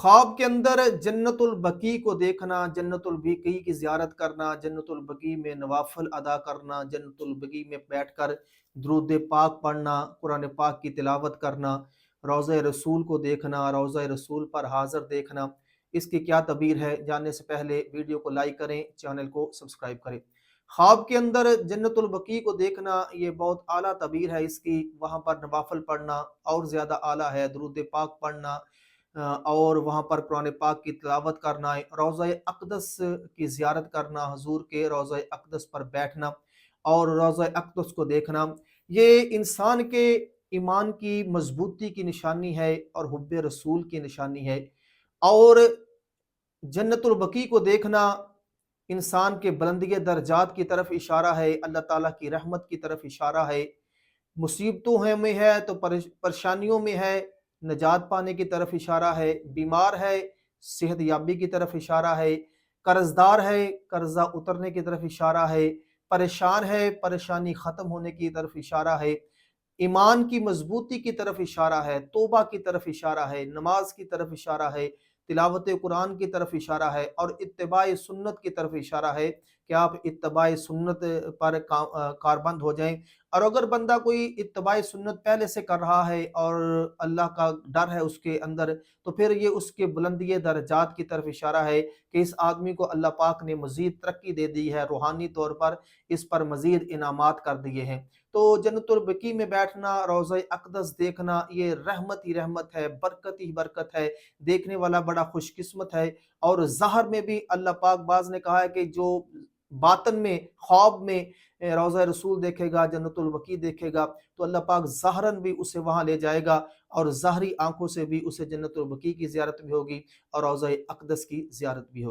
ख्वाब के अंदर जन्नतुल बकी को देखना, जन्नतुल बकी की ज़ियारत करना, जन्नतुल बकी में नवाफ़िल अदा करना, जन्नतुल बकी में बैठकर दुरूद पाक पढ़ना, कुरान पाक की तिलावत करना, रोज़ा रसूल को देखना, रोज़ा रसूल पर हाज़िर देखना, इसकी क्या तबीर है, जानने से पहले वीडियो को लाइक करें, चैनल को सब्सक्राइब करें। ख्वाब के अंदर जन्नतुल बकी को देखना, ये बहुत आला तबीर है इसकी। वहाँ पर नवाफ़िल पढ़ना और ज़्यादा आला है, दुरूद पाक पढ़ना और वहाँ पर कुरान पाक की तिलावत करना, रोज़ा अक़दस की ज़ियारत करना, हुज़ूर के रोज़ा अक़दस पर बैठना और रोज़ा अक़दस को देखना, ये इंसान के ईमान की मज़बूती की निशानी है और हुब्बे रसूल की निशानी है। और जन्नतुल बकी को देखना इंसान के बुलंदी दर्जात की तरफ इशारा है, अल्लाह ताला की रहमत की तरफ इशारा है। मुसीबतों है में है तो परेशानियों में है, निजात पाने की तरफ इशारा है, बीमार है, सेहत याबी की तरफ इशारा है, कर्जदार है, कर्जा उतरने की तरफ इशारा है, परेशान है, परेशानी ख़त्म होने की तरफ इशारा है, ईमान की मजबूती की तरफ इशारा है, तौबा की तरफ इशारा है, नमाज की तरफ इशारा है, तिलावत कुरान की तरफ इशारा है और इत्तिबाए सुन्नत की तरफ इशारा है कि आप इत्तिबाए सुन्नत पर कारबंद हो जाएं। और अगर बंदा कोई इत्तिबाए सुन्नत पहले से कर रहा है और अल्लाह का डर है उसके अंदर, तो फिर ये उसके बुलंदी दर्जात की तरफ इशारा है कि इस आदमी को अल्लाह पाक ने मज़ीद तरक्की दे दी है, रूहानी तौर पर इस पर मज़ीद इनामात कर दिए हैं। तो जन्नतुल बकी में बैठना, रोज़ा अक़दस देखना, ये रहमत ही रहमत है, बरकत ही बरकत है, देखने वाला बड़ा खुशकिस्मत है। और ज़हर में भी अल्लाह पाक बाज़ ने कहा है कि जो बातन में, ख्वाब में रोज़ा रसूल देखेगा, जन्नतुल बकी देखेगा, तो अल्लाह पाक ज़हरन भी उसे वहाँ ले जाएगा और ज़ाहरी आँखों से भी उसे जन्नतुल बकी की ज़ियारत भी होगी और रोज़ा अक़दस की ज़ियारत भी होगी।